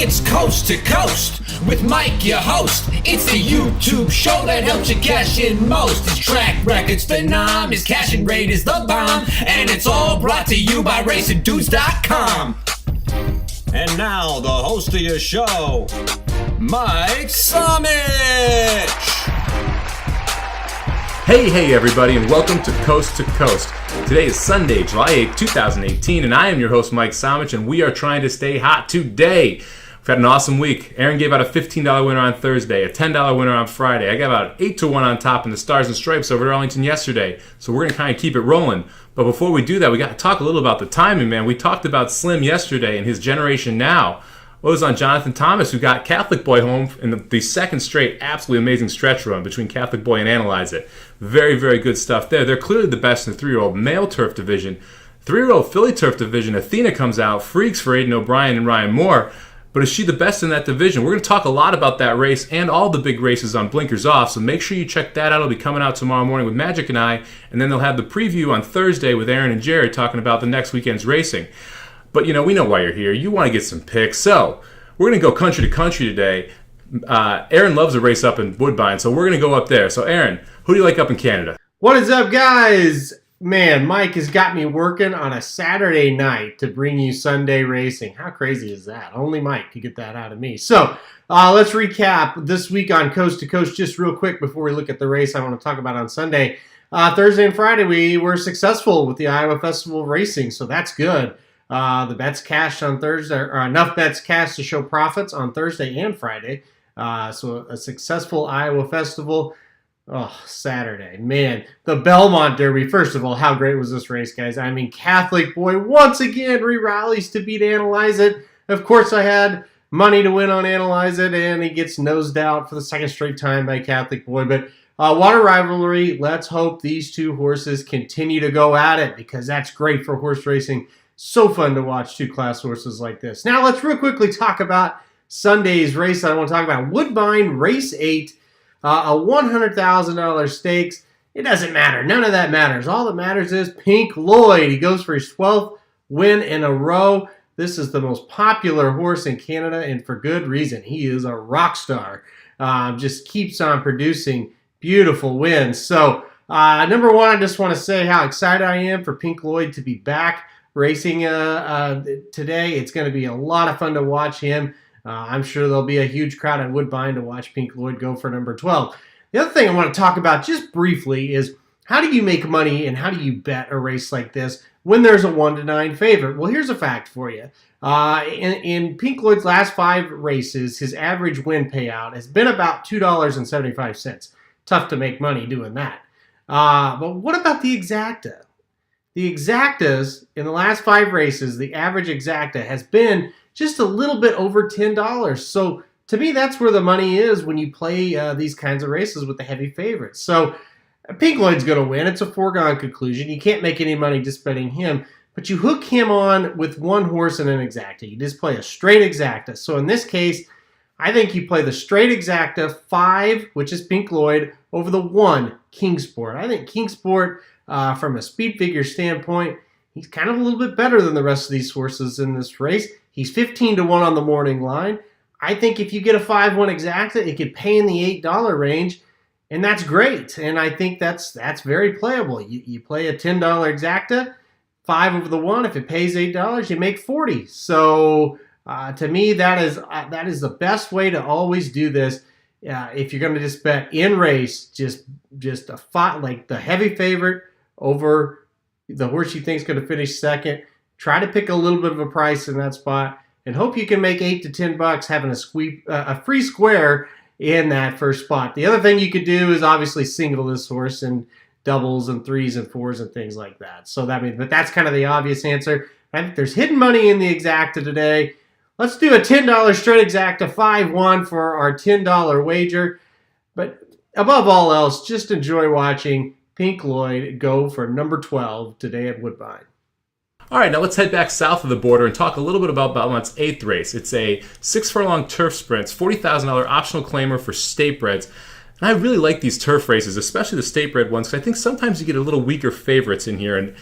It's Coast to Coast with Mike, your host. It's the YouTube show that helps you cash in most. His track record's phenom, his cashing rate is the bomb, and it's all brought to you by RacingDudes.com. And now, the host of your show, Mike Somich. Hey everybody, and welcome to Coast to Coast. Today is Sunday, July 8th, 2018, and I am your host, Mike Somich, and we are trying to stay hot today. We've had an awesome week. Aaron gave out a $15 winner on Thursday, a $10 winner on Friday. I gave out 8-1 on top in the Stars and Stripes over at Arlington yesterday, so we're going to kind of keep it rolling. But before we do that, we got to talk a little about the timing, man. We talked about Slim yesterday and his Generation Now. Well, it was on Jonathan Thomas, who got Catholic Boy home in the second straight absolutely amazing stretch run between Catholic Boy and Analyze It. Very, very good stuff there. They're clearly the best in the 3-year-old male turf division. 3-year-old filly turf division, Athena comes out, freaks for Aiden O'Brien and Ryan Moore. But is she the best in that division? We're going to talk a lot about that race and all the big races on Blinkers Off, so make sure you check that out. It'll be coming out tomorrow morning with Magic and I, and then they'll have the preview on Thursday with Aaron and Jerry talking about the next weekend's racing. But, we know why you're here. You want to get some picks. So, we're going to go country to country today. Aaron loves a race up in Woodbine, so we're going to go up there. So, Aaron, who do you like up in Canada? What is up, guys? Man, Mike has got me working on a Saturday night to bring you Sunday racing. How crazy is that? Only Mike could get that out of me. So, let's recap this week on Coast to Coast just real quick before we look at the race I want to talk about on Sunday. Thursday and Friday, we were successful with the Iowa Festival racing, so that's good. The bets cashed on Thursday, or enough bets cashed to show profits on Thursday and Friday. So a successful Iowa Festival. Oh, Saturday. Man, the Belmont Derby. First of all, how great was this race, guys? I mean, Catholic Boy once again re-rallies to beat Analyze It. Of course, I had money to win on Analyze It, and he gets nosed out for the second straight time by Catholic Boy. But Water Rivalry, let's hope these two horses continue to go at it, because that's great for horse racing. So fun to watch two class horses like this. Now, let's real quickly talk about Sunday's race. I want to talk about Woodbine Race 8, a $100,000 stakes. It doesn't matter. None of that matters. All that matters is Pink Lloyd. He goes for his 12th win in a row. This is the most popular horse in Canada, and for good reason. He is a rock star. Just keeps on producing beautiful wins. So, number one, I just want to say how excited I am for Pink Lloyd to be back racing today. It's going to be a lot of fun to watch him. I'm sure there'll be a huge crowd at Woodbine to watch Pink Lloyd go for number 12. The other thing I want to talk about just briefly is how do you make money and how do you bet a race like this when there's a 1-9 favorite? Well, here's a fact for you. In Pink Lloyd's last 5 races, his average win payout has been about $2.75. Tough to make money doing that. But what about the exacta? The exactas, in the last 5 races, the average exacta has been just a little bit over $10. So, to me, that's where the money is when you play these kinds of races with the heavy favorites. So, Pink Lloyd's going to win. It's a foregone conclusion. You can't make any money just betting him. But you hook him on with one horse and an exacta. You just play a straight exacta. So, in this case, I think you play the straight exacta 5, which is Pink Lloyd, over the 1, Kingsport. I think Kingsport, from a speed figure standpoint, he's kind of a little bit better than the rest of these horses in this race. He's 15-1 on the morning line. I think if you get a 5-1 exacta, it could pay in the $8 range, and that's great. And I think that's very playable. You play a $10 exacta, 5 over the 1. If it pays $8, you make $40. So to me, that is the best way to always do this. If you're going to just bet in race, just a fight like the heavy favorite over the horse you think is going to finish second. Try to pick a little bit of a price in that spot and hope you can make $8 to $10 having a free square in that first spot. The other thing you could do is obviously single this horse and doubles and 3s and 4s and things like that. So but that's kind of the obvious answer. I think there's hidden money in the exacta today. Let's do a $10 straight exacta 5-1 for our $10 wager. But above all else, just enjoy watching Pink Lloyd go for number 12 today at Woodbine. All right, now let's head back south of the border and talk a little bit about Belmont's 8th race. It's a 6-furlong turf sprint, $40,000 optional claimer for statebreds. And I really like these turf races, especially the state-bred ones, because I think sometimes you get a little weaker favorites in here. And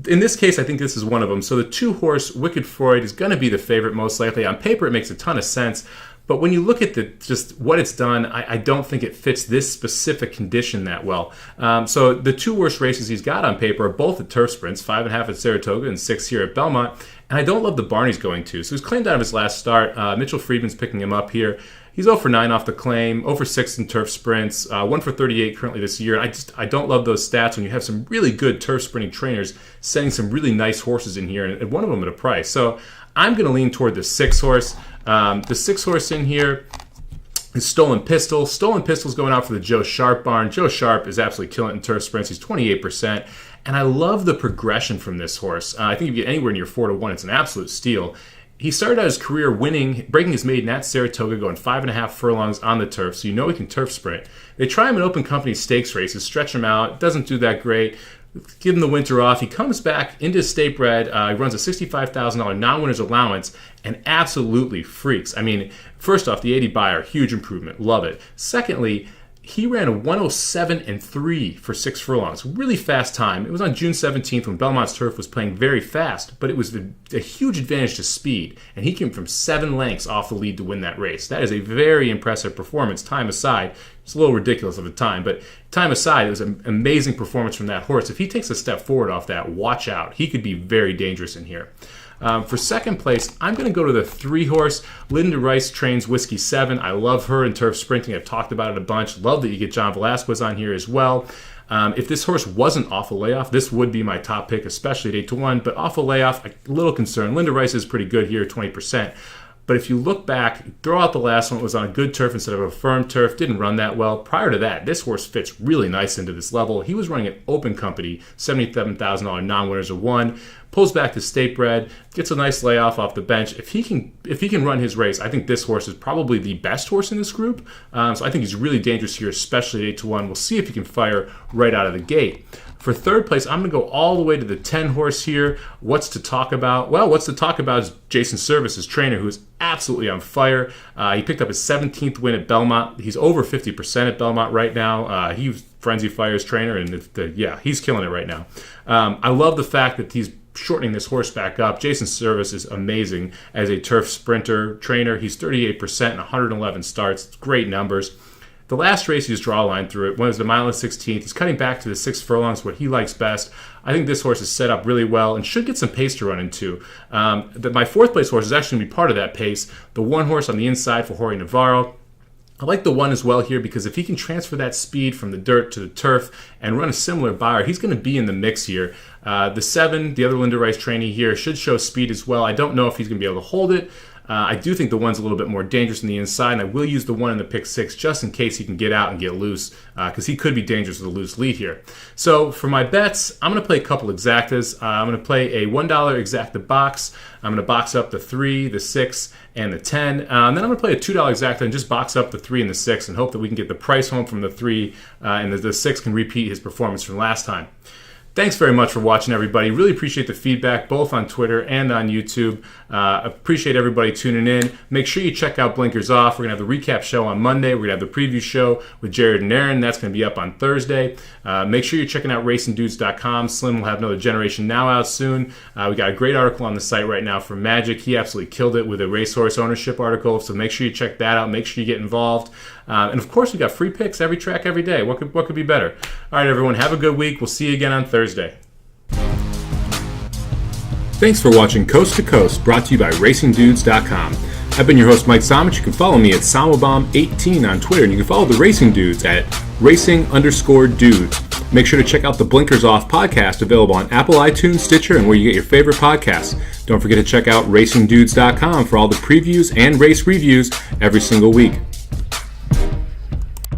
In this case, I think this is one of them. So the 2-horse Wicked Freud is going to be the favorite most likely. On paper, it makes a ton of sense. But when you look at just what it's done, I don't think it fits this specific condition that well. So the 2 worst races he's got on paper are both at turf sprints, 5.5 at Saratoga and 6 here at Belmont. And I don't love the barn he's going to. So he's claimed out of his last start. Mitchell Friedman's picking him up here. He's 0 for 9 off the claim, 0 for 6 in turf sprints, 1 for 38 currently this year. I don't love those stats when you have some really good turf sprinting trainers setting some really nice horses in here, and one of them at a price. So I'm going to lean toward the 6 horse. The 6 horse in here is Stolen Pistol. Stolen Pistol's going out for the Joe Sharp barn. Joe Sharp is absolutely killing it in turf sprints. He's 28%. And I love the progression from this horse. I think if you get anywhere near 4-1, it's an absolute steal. He started out his career breaking his maiden at Saratoga, going 5.5 furlongs on the turf, so you know he can turf sprint. They try him in open company stakes races, stretch him out, doesn't do that great, give him the winter off. He comes back into state bred, he runs a $65,000 non-winner's allowance, and absolutely freaks. I mean, first off, the 80 Buyer, huge improvement, love it. Secondly, he ran a 107.3 for 6 furlongs. Really fast time. It was on June 17th when Belmont's turf was playing very fast, but it was a huge advantage to speed, and he came from 7 lengths off the lead to win that race. That is a very impressive performance, time aside. It's a little ridiculous of a time, but time aside, it was an amazing performance from that horse. If he takes a step forward off that, watch out. He could be very dangerous in here. For second place, I'm going to go to the 3 horse. Linda Rice trains Whiskey 7. I love her in turf sprinting. I've talked about it a bunch. Love that you get John Velasquez on here as well. If this horse wasn't off a layoff, this would be my top pick, especially at 8-1. But off a layoff, a little concerned. Linda Rice is pretty good here, 20%. But if you look back, throw out the last one, it was on a good turf instead of a firm turf, didn't run that well. Prior to that, this horse fits really nice into this level. He was running an open company, $77,000 non-winners of 1, pulls back to state bred, gets a nice layoff off the bench. If he can run his race, I think this horse is probably the best horse in this group. So I think he's really dangerous here, especially at 8-1. We'll see if he can fire right out of the gate. For third place, I'm going to go all the way to the 10 horse here. What's to talk about? Well, what's to talk about is Jason Service, his trainer, who is absolutely on fire. He picked up his 17th win at Belmont. He's over 50% at Belmont right now. He was Frenzy Fire's trainer, and he's killing it right now. I love the fact that he's shortening this horse back up. Jason Service is amazing as a turf sprinter trainer. He's 38% and 111 starts. Great numbers. The last race, he just draw a line through it. One is the mile and 16th. He's cutting back to the 6 furlongs, what he likes best. I think this horse is set up really well and should get some pace to run into. My 4th place horse is actually going to be part of that pace. The 1 horse on the inside for Jorge Navarro. I like the 1 as well here because if he can transfer that speed from the dirt to the turf and run a similar Buyer, he's going to be in the mix here. The 7, the other Linda Rice trainee here, should show speed as well. I don't know if he's going to be able to hold it. I do think the 1's a little bit more dangerous on the inside, and I will use the 1 in the pick 6 just in case he can get out and get loose, because he could be dangerous with a loose lead here. So for my bets, I'm going to play a couple exactas. I'm going to play a $1 exacta box. I'm going to box up the 3, the 6, and the 10. Then I'm going to play a $2 exacta and just box up the 3 and the 6 and hope that we can get the price home from the 3 and the 6 can repeat his performance from last time. Thanks very much for watching, everybody. Really appreciate the feedback, both on Twitter and on YouTube. Appreciate everybody tuning in. Make sure you check out Blinkers Off. We're going to have the recap show on Monday. We're going to have the preview show with Jared and Aaron. That's going to be up on Thursday. Make sure you're checking out racingdudes.com. Slim will have another Generation Now out soon. We got a great article on the site right now from Magic. He absolutely killed it with a racehorse ownership article, so make sure you check that out. Make sure you get involved. And of course, we got free picks every track, every day. What could be better? All right, everyone, have a good week. We'll see you again on Thursday. Thanks for watching Coast to Coast, brought to you by RacingDudes.com. I've been your host, Mike Somich. You can follow me at Samobomb18 on Twitter, and you can follow the Racing Dudes at Racing_Dudes. Make sure to check out the Blinkers Off podcast, available on Apple, iTunes, Stitcher, and where you get your favorite podcasts. Don't forget to check out RacingDudes.com for all the previews and race reviews every single week.